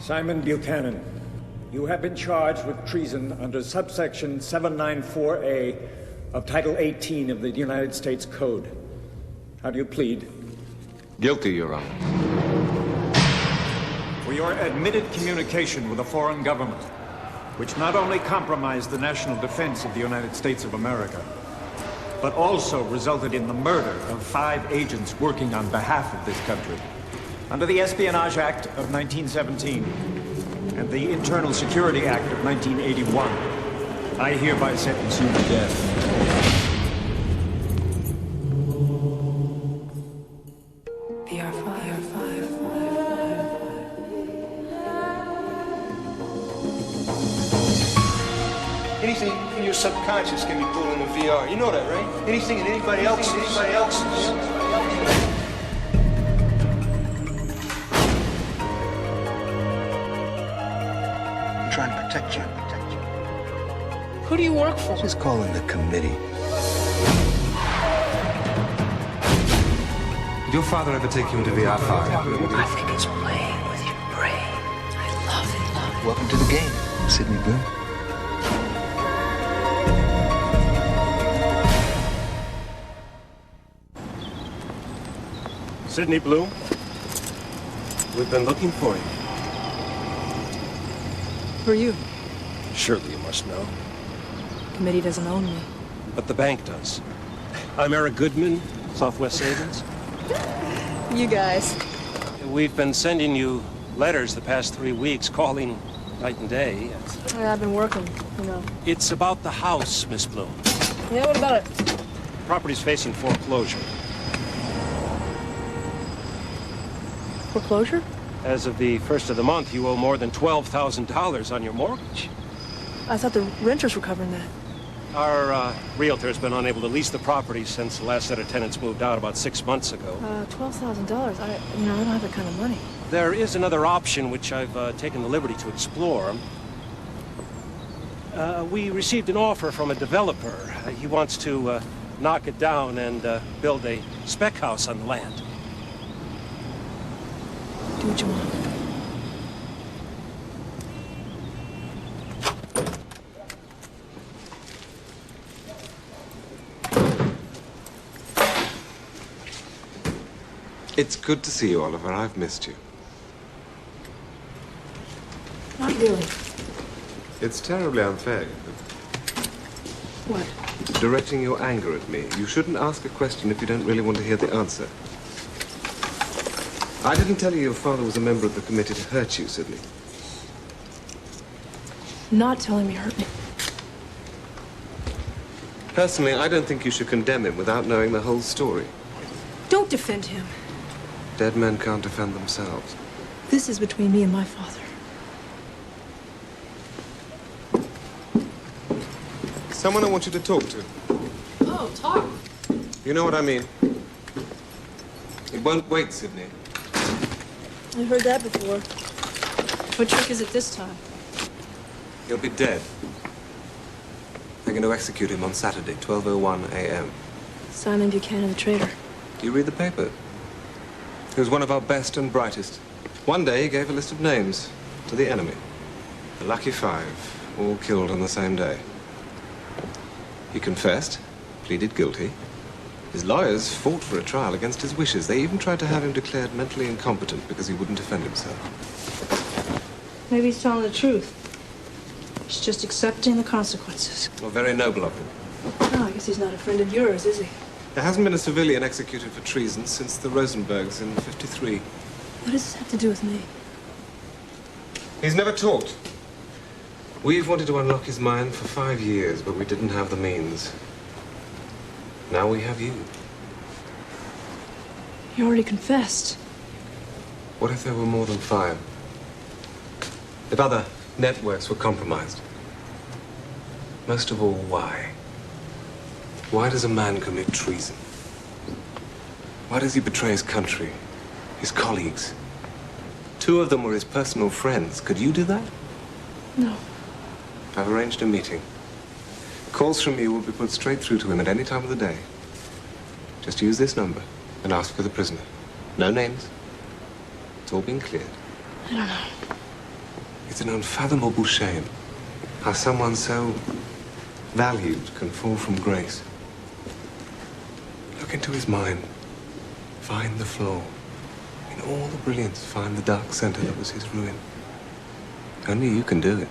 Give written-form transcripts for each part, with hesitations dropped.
Simon Buchanan, you have been charged with treason under subsection 794A of Title 18 of the United States Code. How do you plead? Guilty, Your Honor. For your admitted communication with a foreign government, which not only compromised the national defense of the United States of America, but also resulted in the murder of 5 agents working on behalf of this country. Under the Espionage Act of 1917 and the Internal Security Act of 1981, I hereby sentence you to death. VR.4. Anything in your subconscious can be pulled into VR. You know that, right? Anything in anybody else. I'm trying to protect you. Who do you work for? Just call in the committee. Did your father ever take you into VR.4? I think it's playing with your brain. I love it. Welcome to the game, Sidney Bloom. Sidney Bloom, we've been looking for you. Who are you? Surely you must know. Committee doesn't own me. But the bank does. I'm Eric Goodman, Southwest Savings. You guys. We've been sending you letters the past 3 weeks, calling night and day. I've been working, you know. It's about the house, Miss Bloom. Yeah, what about it? Property's facing foreclosure. Foreclosure? As of the first of the month, you owe more than $12,000 on your mortgage. I thought the renters were covering that. Our realtor's been unable to lease the property since the last set of tenants moved out about 6 months ago. $12,000. I don't have that kind of money. There is another option which I've taken the liberty to explore. We received an offer from a developer. He wants to knock it down and build a spec house on the land. Do what you want. It's good to see you, Oliver. I've missed you. Not really. It's terribly unfair. What? Directing your anger at me. You shouldn't ask a question if you don't really want to hear the answer. I didn't tell you your father was a member of the committee to hurt you, Sidney. Not telling me hurt me. Personally, I don't think you should condemn him without knowing the whole story. Don't defend him. Dead men can't defend themselves. This is between me and my father. Someone I want you to talk to. Oh, talk. You know what I mean? It won't wait, Sidney. I've heard that before. What trick is it this time? He'll be dead. They're going to execute him on Saturday, 12:01 a.m. Simon Buchanan, the traitor. You read the paper? He was one of our best and brightest. One day he gave a list of names to the enemy. The lucky 5, all killed on the same day. He confessed, pleaded guilty. His lawyers fought for a trial against his wishes. They even tried to have him declared mentally incompetent because he wouldn't defend himself. Maybe he's telling the truth. He's just accepting the consequences. Well, very noble of him. Oh, I guess he's not a friend of yours, is he? There hasn't been a civilian executed for treason since the Rosenbergs in '53. What does this have to do with me? He's never talked. We've wanted to unlock his mind for 5 years, but we didn't have the means. Now we have you. He already confessed. What if there were more than 5? If other networks were compromised? Most of all, why? Why does a man commit treason? Why does he betray his country, his colleagues? 2 of them were his personal friends. Could you do that? No. I've arranged a meeting. Calls from you will be put straight through to him at any time of the day. Just use this number and ask for the prisoner. No names. It's all been cleared. I don't know. It's an unfathomable shame how someone so valued can fall from grace. Look into his mind. Find the flaw. In all the brilliance, find the dark center that was his ruin. Only you can do it.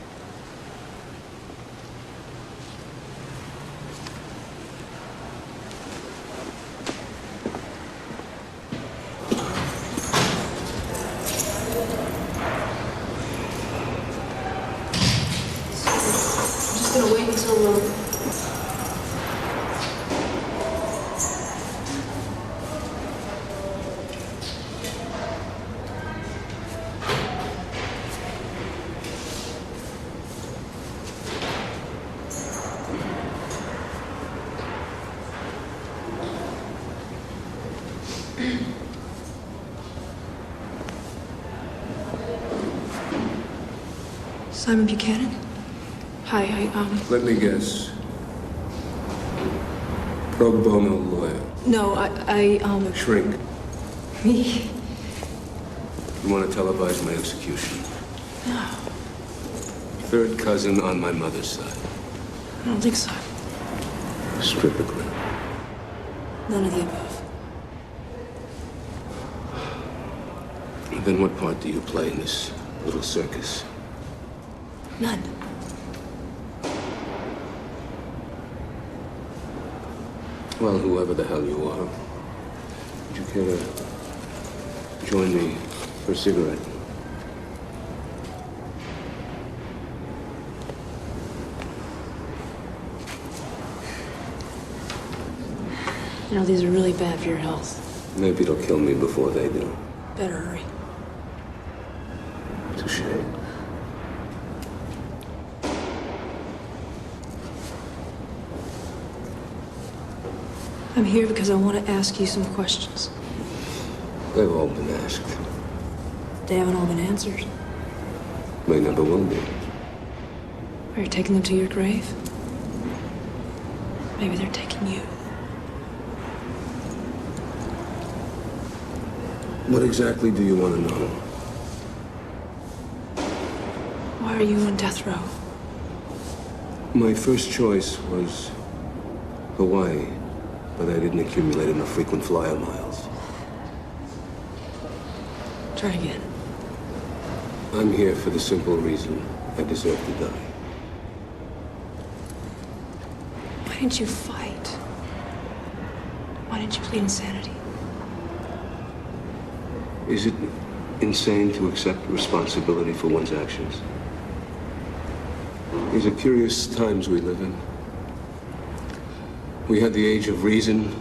I'm just gonna wait until Simon Buchanan? Hi, Let me guess. Pro bono lawyer. No, I Shrink. me? You want to televise my execution? No, Third cousin on my mother's side. I don't think so. Strip a grip. None of the above. Then what part do you play in this little circus? None. Well, whoever the hell you are, would you care to join me for a cigarette? You know, these are really bad for your health. Maybe it'll kill me before they do. Better hurry. It's a shame. I'm here because I want to ask you some questions. They've all been asked. They haven't all been answered. They never will be. Are you taking them to your grave? Maybe they're taking you. What exactly do you want to know? Why are you on death row? My first choice was Hawaii, but I didn't accumulate enough frequent flyer miles. Try again. I'm here for the simple reason I deserve to die. Why didn't you fight? Why didn't you plead insanity? Is it insane to accept responsibility for one's actions? These are curious times we live in. We had the age of reason,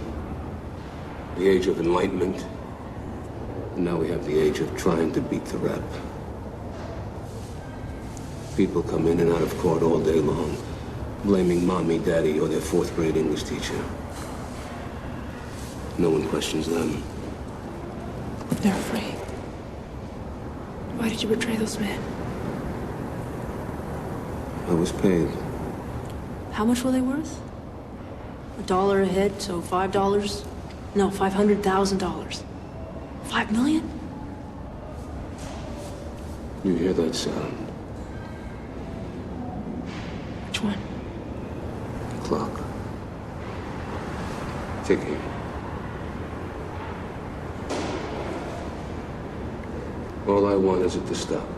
the age of enlightenment, and now we have the age of trying to beat the rep. People come in and out of court all day long, blaming mommy, daddy, or their fourth grade English teacher. No one questions them. They're afraid. Why did you betray those men? I was paid. How much were they worth? $1 a head, so $5? No, $500,000. $5 million? You hear that sound? Which one? The clock. Ticking. All I want is it to stop.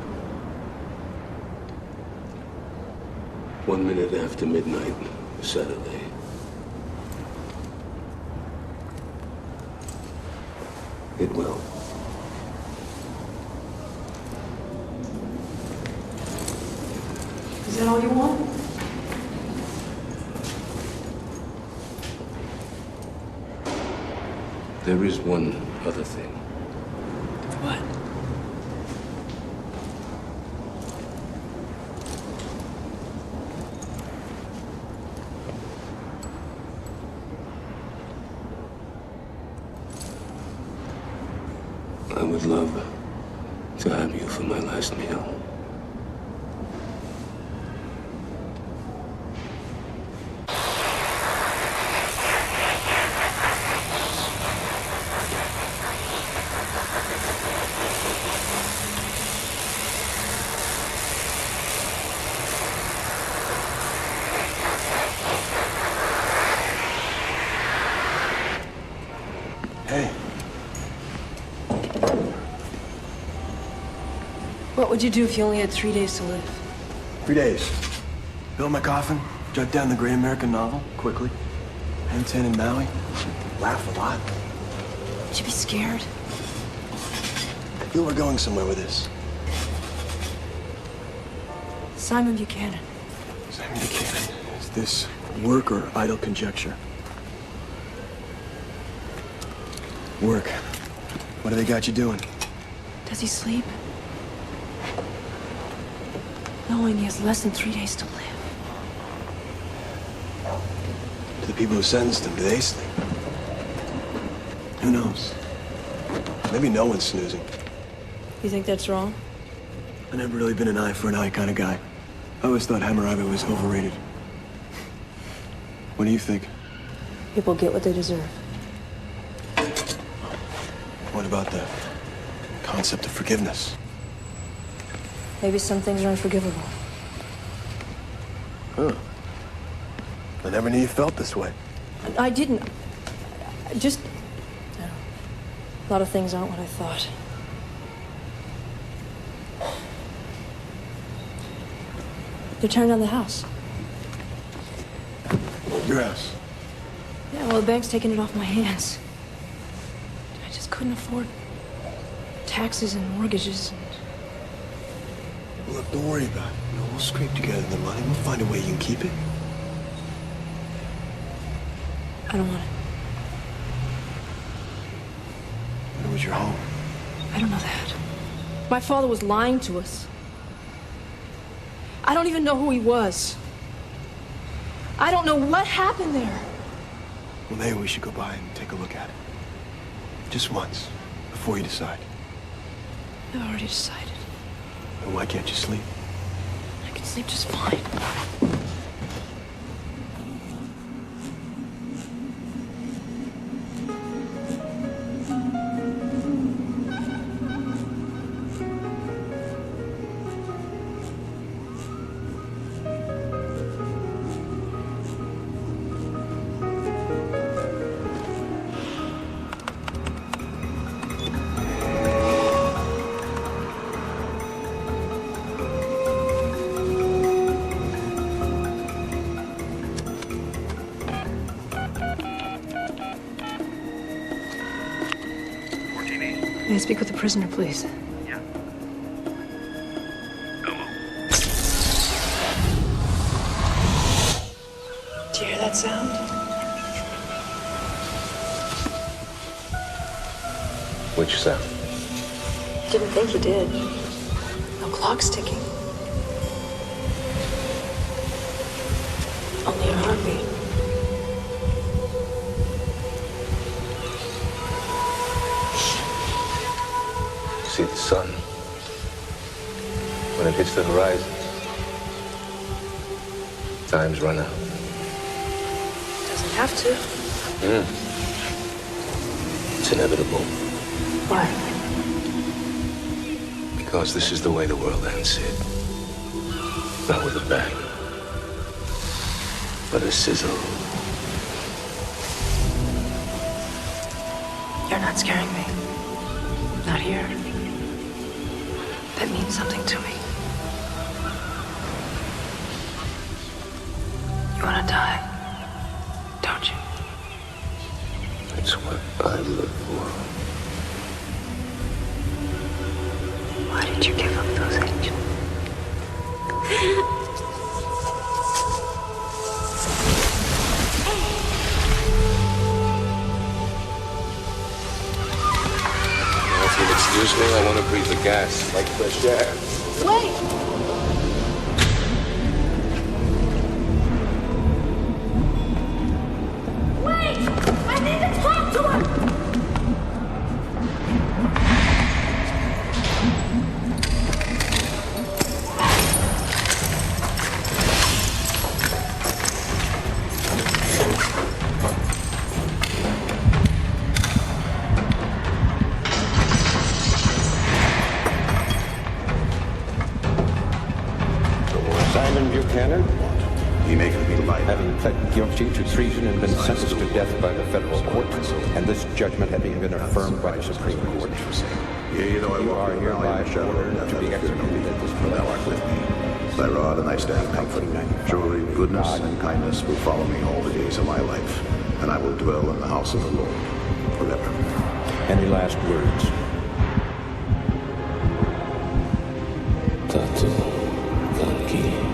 1 minute after midnight, Saturday. It will. Is that all you want? There is one other thing. What? I would love to have you for my last meal. What would you do if you only had 3 days to live? 3 days. Build my coffin, jot down the great American novel, quickly. Hang 10 in Maui. Laugh a lot. Would you be scared? I feel we're going somewhere with this. Simon Buchanan. Simon Buchanan. Is this work or idle conjecture? Work. What do they got you doing? Does he sleep? Knowing he has less than 3 days to live. Do the people who sentenced him, do they sleep? Who knows? Maybe no one's snoozing. You think that's wrong? I've never really been an eye for an eye kind of guy. I always thought Hammurabi was overrated. What do you think? People get what they deserve. What about the concept of forgiveness? Maybe some things are unforgivable. Huh. I never knew you felt this way. I didn't. I just... I don't know. A lot of things aren't what I thought. They're tearing down the house. Your house. Yeah, well, the bank's taking it off my hands. I just couldn't afford taxes and mortgages. Well, look, don't worry about it. You know, we'll scrape together the money. We'll find a way you can keep it. I don't want it. Where was your home? I don't know that. My father was lying to us. I don't even know who he was. I don't know what happened there. Well, maybe we should go by and take a look at it. Just once, before you decide. I've already decided. And why can't you sleep? I can sleep just fine. May I speak with the prisoner, please? Yeah. Hello. Do you hear that sound? Which sound? Didn't think you did. No clock's ticking. Only a heartbeat. See the sun. When it hits the horizon, time's run out. Doesn't have to. It's inevitable. Why? Because this is the way the world ends, Sid. Not with a bang, but a sizzle. You're not scaring me. Not here. That means something to me. You wanna die, don't you? It's what I live for. Why did you give up those angels? If you'll excuse me, I want to breathe the gas, like fresh air. Wait! I need to talk to her! Simon Buchanan, he may be alive, having pled guilty to treason and been sentenced to death by the federal court, and this judgment having been affirmed by the Supreme Court. Yea, though I You walk are in the valley hereby of the shadow of ordered death, to I be will fear no executed evil, at this for thou art with me. Thy rod and thy staff comfort me. Surely goodness and kindness will follow me all the days of my life, and I will dwell in the house of the Lord forever. Any last words? Tatu Kanki.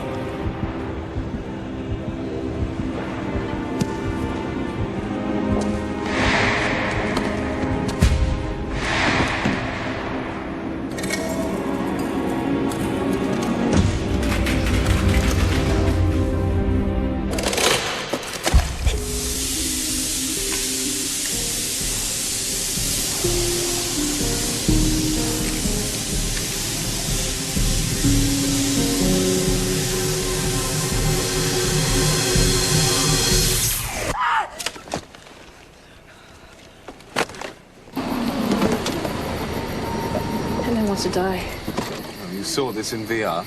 Henry wants to die. Oh, you saw this in VR?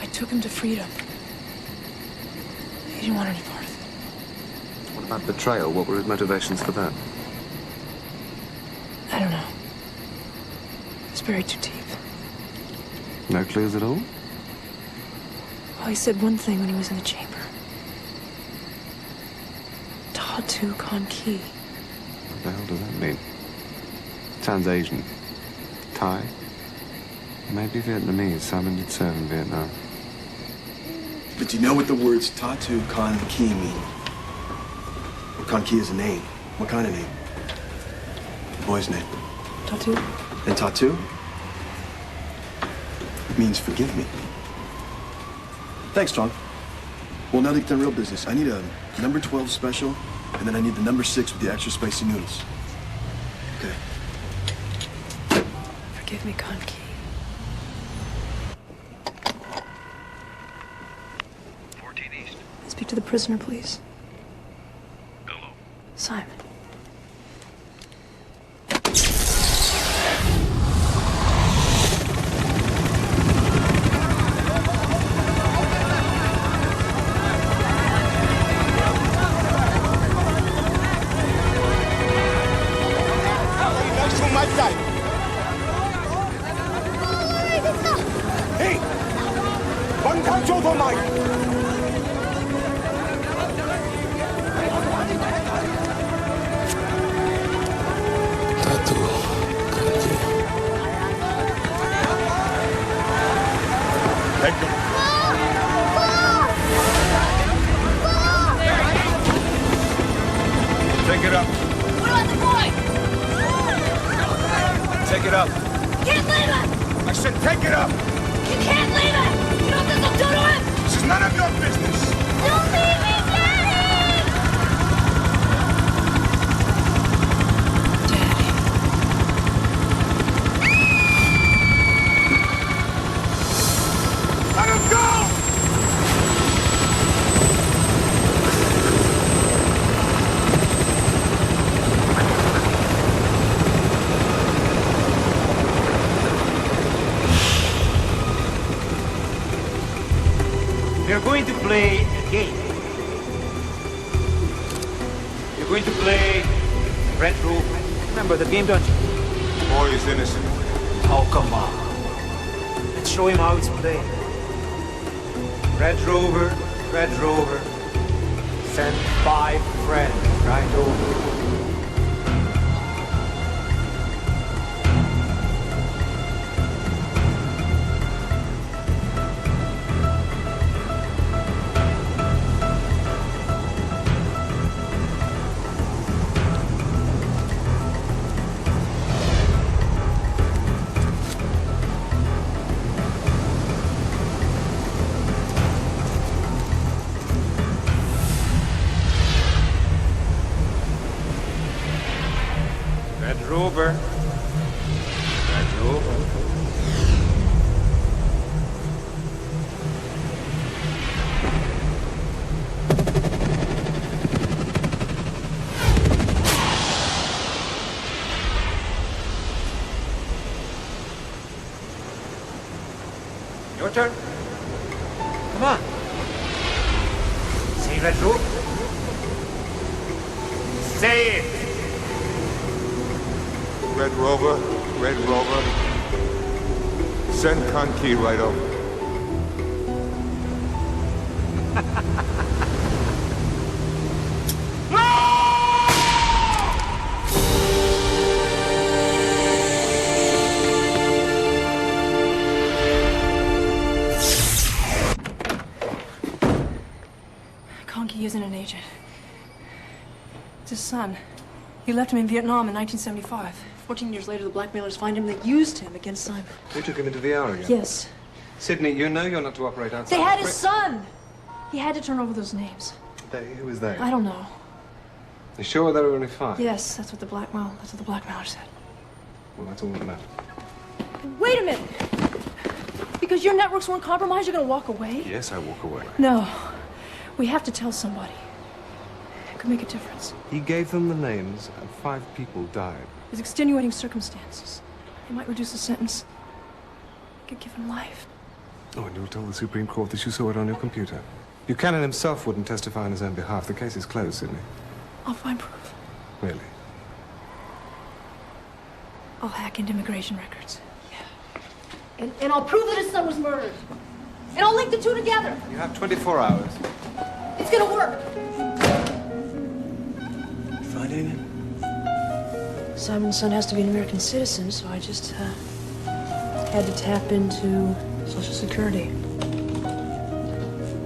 I took him to freedom. He didn't want any part of it. What about betrayal? What were his motivations for that? I don't know. It's buried too deep. No clues at all? Well, he said one thing when he was in the chamber. Tatu Kanki. What the hell does that mean? Sounds Asian. Thai? Maybe Vietnamese. Simon did serve in Vietnam. But do you know what the words Tatu Kan Ki mean? Well, Kan Ki is a name. What kind of name? The boy's name. Tatu? And Tatu means forgive me. Thanks, Tom. Well, now to get to real business, I need a number 12 special, and then I need the number 6 with the extra spicy noodles. Okay. Forgive me, Kanki. Speak to the prisoner, please. Hello. Simon. Tatu Kanki. Take it up. What about the boy? Take it up. You can't leave him! I said take it up. You can't leave him! You know what this will do to him? This is none of your business. Don't leave me, Daddy! Let him go! We're going to play a game. You're going to play Red Rover. Remember the game, don't you? The boy is innocent. Oh, come on. Let's show him how it's played. Red Rover, send 5 friends right over. Red Rover. Your turn. Come on. Say Red Rover. Say it. Red Rover, Red Rover. Send Conkey right over. Conky isn't an agent. It's his son. He left him in Vietnam in 1975. 14 years later, the blackmailers find him. They used him against Simon. You took him into VR again? Yes. Sydney, you know you're not to operate outside. They had his son! He had to turn over those names. Who was they? I don't know. You sure there were only 5? Yes, that's what the blackmailer said. Well, that's all that matters. Wait a minute! Because your networks weren't compromised, you're gonna walk away? Yes, I walk away. No. We have to tell somebody. It could make a difference. He gave them the names, and 5 people died. There's extenuating circumstances. They might reduce the sentence. They could give him life. Oh, and you'll tell the Supreme Court that you saw it on your computer. Buchanan himself wouldn't testify on his own behalf. The case is closed, Sydney. I'll find proof. Really? I'll hack into immigration records. Yeah. And I'll prove that his son was murdered. And I'll link the two together. You have 24 hours. It's gonna work. Find anything? Simon's son has to be an American citizen, so I just had to tap into Social Security.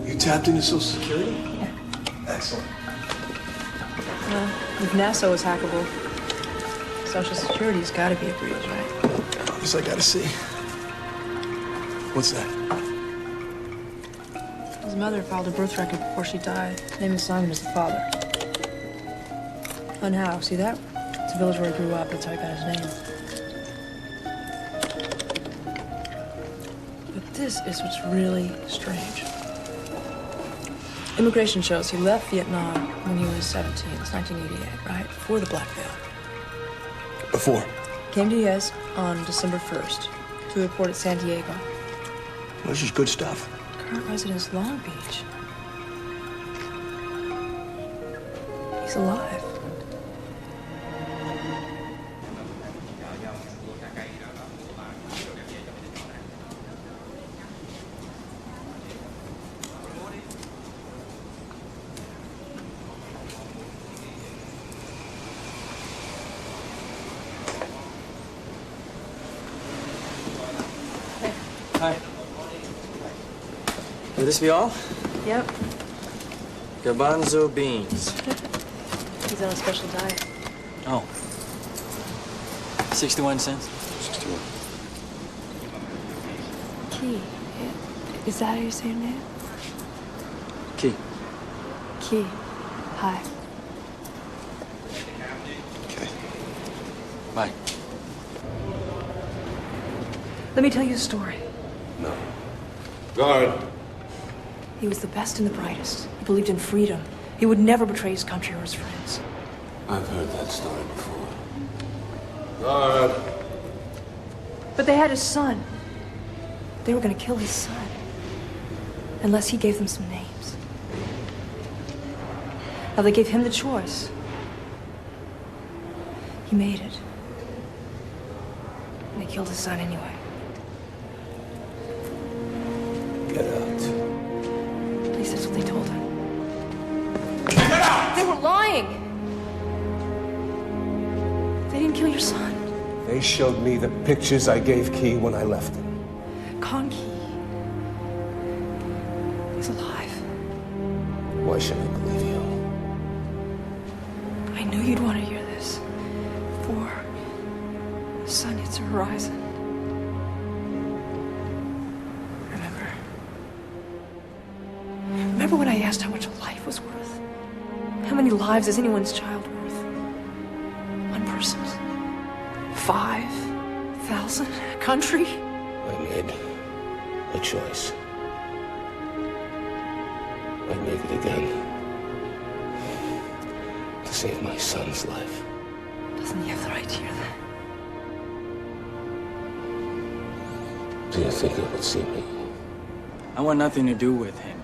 You tapped into Social Security? Yeah. Excellent. Well, if NASA was hackable, Social Security's gotta be a breach, right? I guess I gotta see. What's that? His mother filed a birth record before she died, naming Simon as the father. And how? See that? It's a village where he grew up. That's how he got his name. But this is what's really strange. Immigration shows he left Vietnam when he was 17. It's 1988, right? Before the blackmail. Before? Came to U.S. on December 1st to the port at San Diego. Well, this is good stuff. Current residence, Long Beach. He's alive. Hi. Will this be all? Yep. Garbanzo beans. He's on a special diet. Oh. 61 cents? 61. Key. Is that how you say your name? Key. Key. Hi. Okay. Bye. Let me tell you a story. No. Guard. He was the best and the brightest. He believed in freedom. He would never betray his country or his friends. I've heard that story before. Guard. But they had his son. They were gonna kill his son. Unless he gave them some names. Now they gave him the choice. He made it. And they killed his son anyway. Get out. At least that's what they told him. Get out! They were lying! They didn't kill your son. They showed me the pictures I gave Key when I left him. Conky. He's alive. Why should I believe you? I knew you'd want to hear this. Before the sun hits the horizon. Remember when I asked how much a life was worth? How many lives is anyone's child worth? One person's. 5,000? A country? I made a choice. I'd make it again. To save my son's life. Doesn't he have the right to hear that? Do you think he would see me? I want nothing to do with him.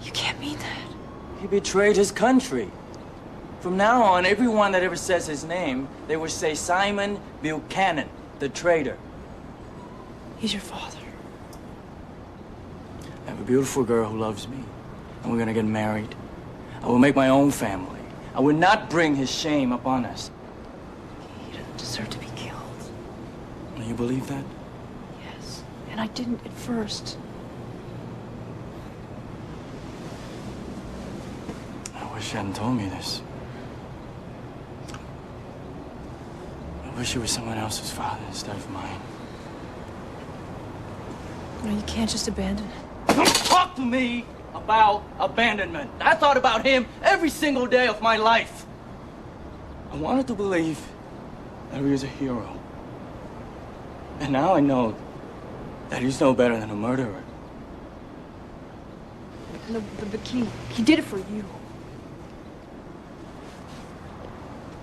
You can't mean that. He betrayed his country. From now on, everyone that ever says his name, they will say Simon Buchanan, the traitor. He's your father. I have a beautiful girl who loves me, and we're gonna get married. I will make my own family. I will not bring his shame upon us. He doesn't deserve to be killed. You believe that? Yes. And I didn't at first. I wish you hadn't told me this. I wish you were someone else's father instead of mine. No, you can't just abandon him. Don't talk to me about abandonment. I thought about him every single day of my life. I wanted to believe that he was a hero. And now I know that he's no better than a murderer. No, but he did it for you.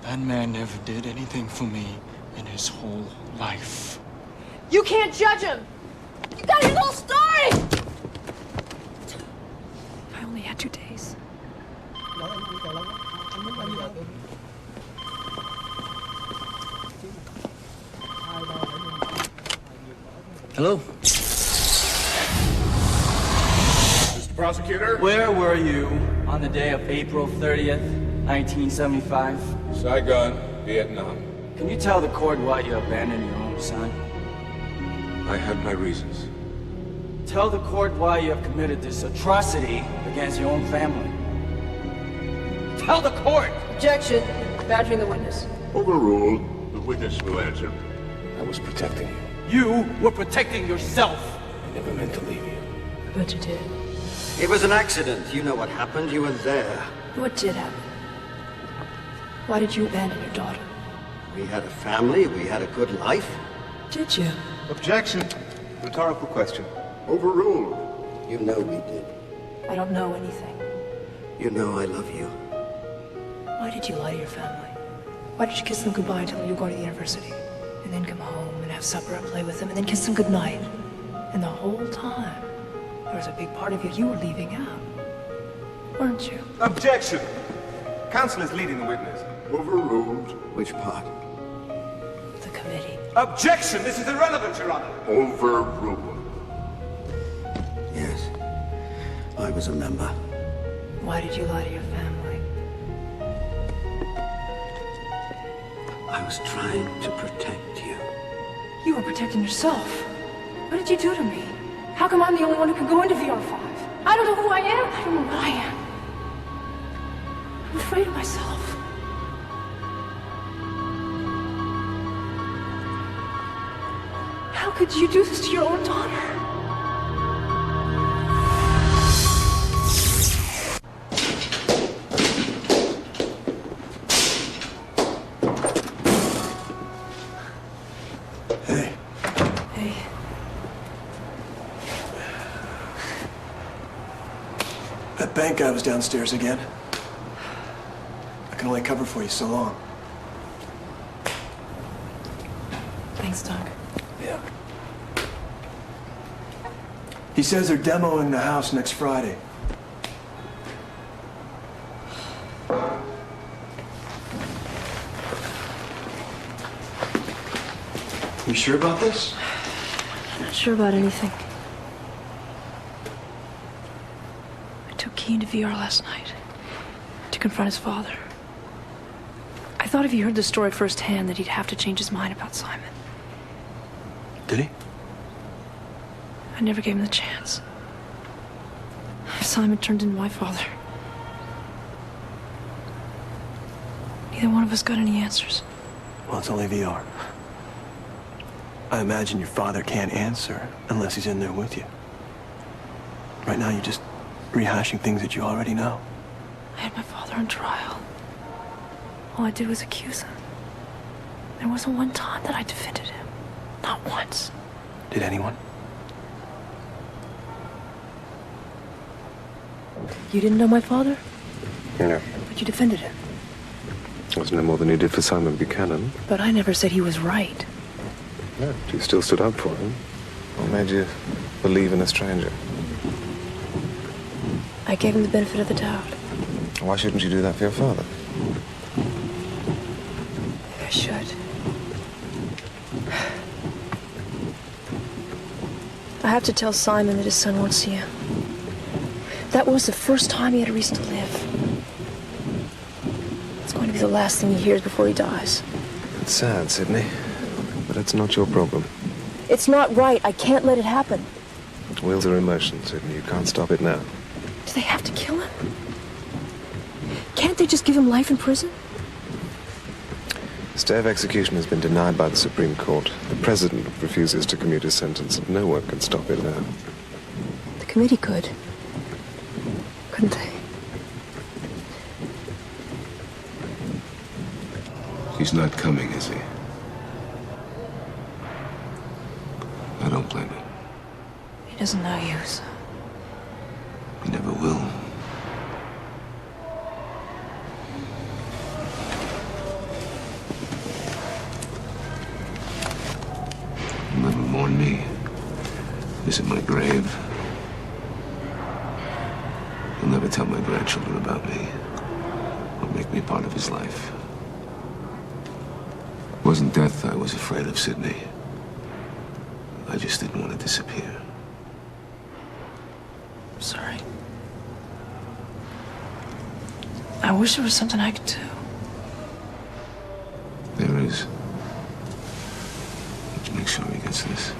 That man never did anything for me in his whole life. You can't judge him! You got his whole story! I only had 2 days. Hello? Mr. Prosecutor? Where were you on the day of April 30th, 1975? Saigon, Vietnam. Can you tell the court why you abandoned your own son? I had my reasons. Tell the court why you have committed this atrocity against your own family. Tell the court! Objection. Badgering the witness. Overruled. The witness will answer. I was protecting you. You were protecting yourself. I never meant to leave you. But you did. It was an accident. You know what happened. You were there. What did happen? Why did you abandon your daughter? We had a family. We had a good life. Did you? Objection. Rhetorical question. Overruled. You know we did. I don't know anything. You know I love you. Why did you lie to your family? Why did you kiss them goodbye and tell them you were going to the university? And then come home and have supper and play with them and then kiss them goodnight? And the whole time, there was a big part of you were leaving out. Weren't you? Objection. Counsel is leading the witness. Overruled. Which part? The committee. Objection! This is irrelevant, Your Honor. Overruled. Yes. I was a member. Why did you lie to your family? I was trying to protect you. You were protecting yourself. What did you do to me? How come I'm the only one who can go into VR.4? I don't know who I am. I don't know what I am. I'm afraid of myself. How could you do this to your own daughter? Hey. Hey. That bank guy was downstairs again. I can only cover for you so long. Thanks, Doc. Yeah. He says they're demoing the house next Friday. You sure about this? I'm not sure about anything. I took Keen to VR last night to confront his father. I thought if he heard the story firsthand that he'd have to change his mind about Simon. Did he? I never gave him the chance. Simon turned into my father. Neither one of us got any answers. Well, it's only VR. I imagine your father can't answer unless he's in there with you. Right now, you're just rehashing things that you already know. I had my father on trial. All I did was accuse him. There wasn't one time that I defended him. Not once. Did anyone? You didn't know my father? No. But you defended him. It was no more than you did for Simon Buchanan. But I never said he was right. No, you still stood up for him. What made you believe in a stranger? I gave him the benefit of the doubt. Why shouldn't you do that for your father? I have to tell Simon that his son won't see him. That was the first time he had a reason to live. It's going to be the last thing he hears before he dies. It's sad, Sydney, but it's not your problem. It's not right. I can't let it happen. Wheels are in motion, Sydney. You can't stop it now. Do they have to kill him? Can't they just give him life in prison? Stay of execution has been denied by the Supreme Court. The President refuses to commute his sentence, and no one can stop it now. The committee could. Couldn't they? He's not coming, is he? I don't blame him. He doesn't know you, so... He never will. He'll never mourn me. Visit my grave. He'll never tell my grandchildren about me. Or make me part of his life. It wasn't death I was afraid of, Sydney. I just didn't want to disappear. I'm sorry. I wish there was something I could do. There is. Let's make sure he gets this.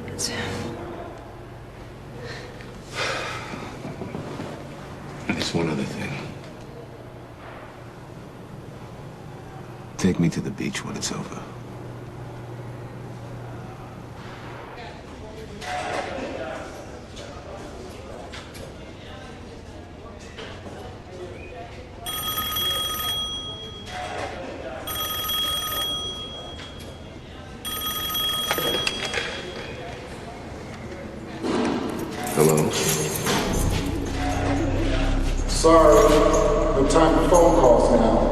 It's him. There's one other thing. Take me to the beach when it's over. Hello? Sorry, no time for phone calls now.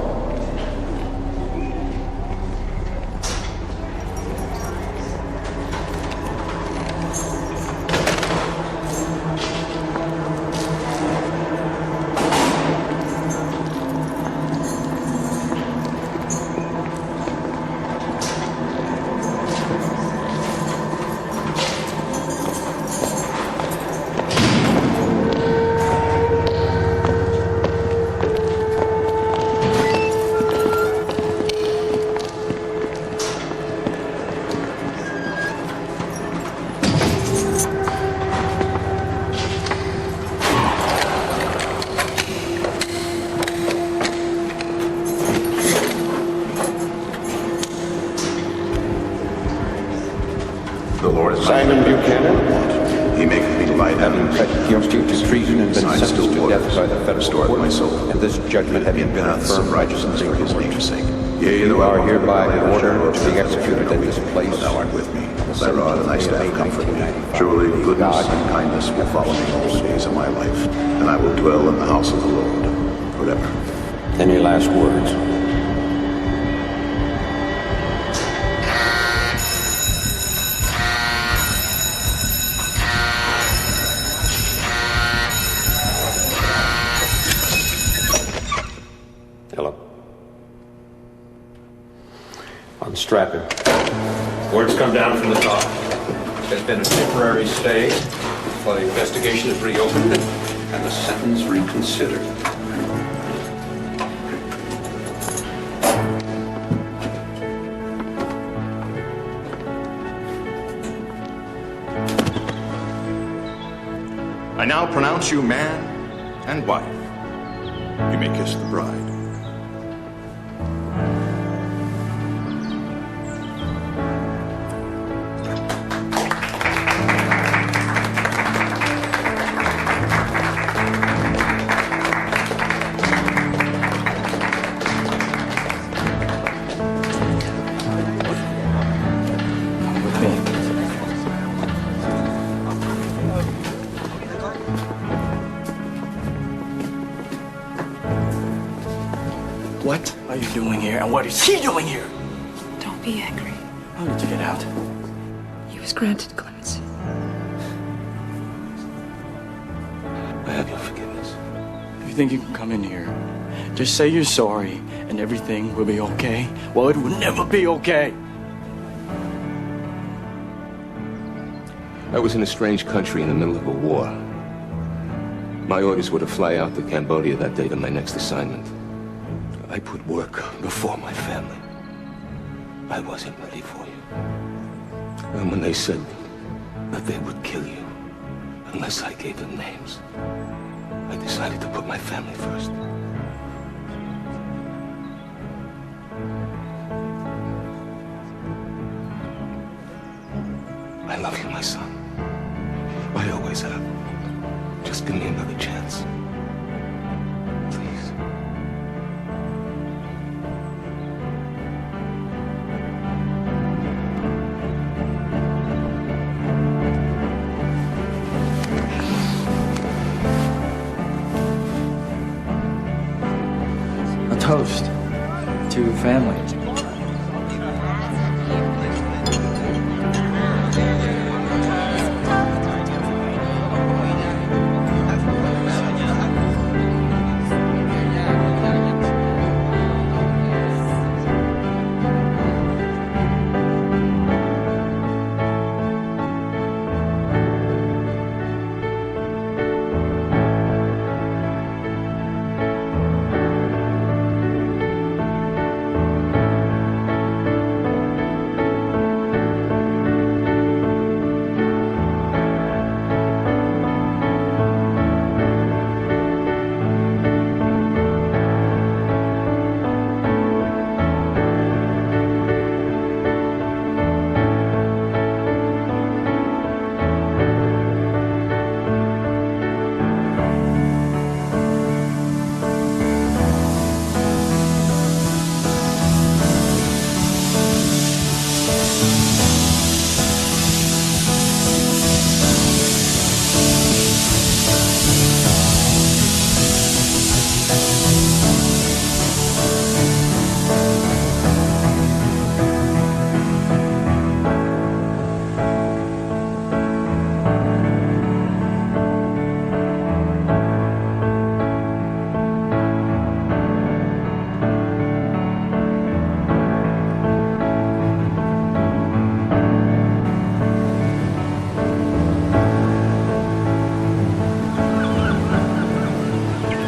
The Lord is Simon Buchanan. He maketh me to lie down in Having pled guilty to treason and been sentenced to death by the federal court, my soul. and this judgment having been paths of affirmed by the righteousness for his Supreme name's Court. sake. Yea, You though I are walk hereby through the ordered valley of to be the shadow of executed death, at this place. thou art with me. Thy 17th rod and thy day of staff May, comfort me. 1995. Surely May goodness God and kindness will follow me all the days of my life, and I will dwell in the house of the Lord forever. Any last words? Hello. Unstrap him. Word's come down from the top. There's been a temporary stay while the investigation is reopened and the sentence reconsidered. I now pronounce you man and wife. You may kiss the bride. What are you doing here, and what is he doing here? Don't be angry. How did you get out? He was granted clemency. I have your forgiveness. If you think you can come in here, just say you're sorry and everything will be okay. Well, it will never be okay. I was in a strange country in the middle of a war. My orders were to fly out to Cambodia that day to my next assignment. I put work before my family. I wasn't ready for you. And when they said that they would kill you unless I gave them names, I decided to put my family first. I love you, my son. I always have. Just give me another chance. Please. A toast to family.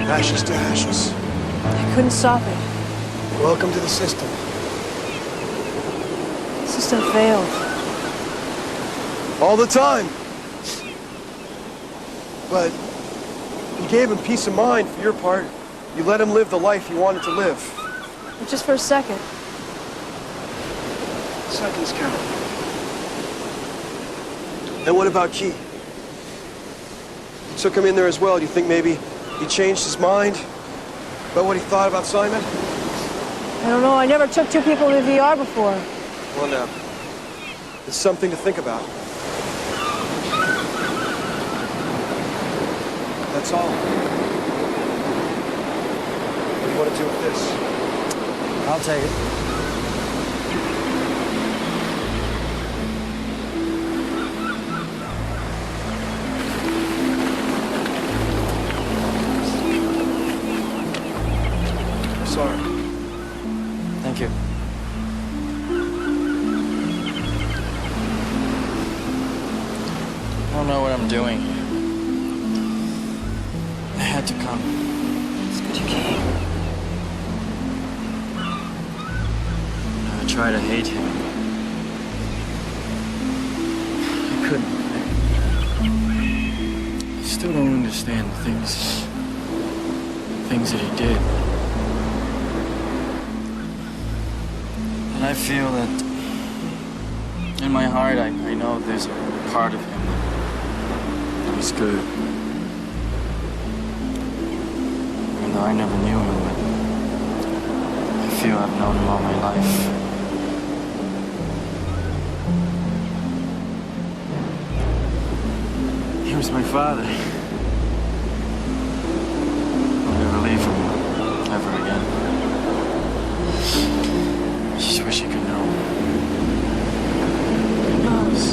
Ashes to ashes. I couldn't stop it. Welcome to the system. The system failed. All the time. But you gave him peace of mind for your part. You let him live the life he wanted to live. But just for a second. Seconds count. And what about Key? You took him in there as well. Do you think maybe he changed his mind about what he thought about Simon? I don't know. I never took two people to VR before. Well, now, it's something to think about. That's all. What do you want to do with this? I'll take it. Sorry. Thank you. I don't know what I'm doing. I had to come. It's good you came. I tried to hate him. I couldn't. I still don't understand the things that he did. And I feel that in my heart, I know there's a part of him that is good. Even though I never knew him, but I feel I've known him all my life. He was my father. I'll never leave him ever again. I just wish he could know. He knows.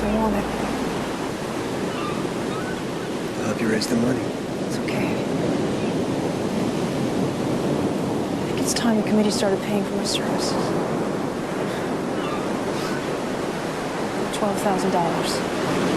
I want it. I'll help you raise the money. It's okay. I think it's time the committee started paying for my services. $12,000.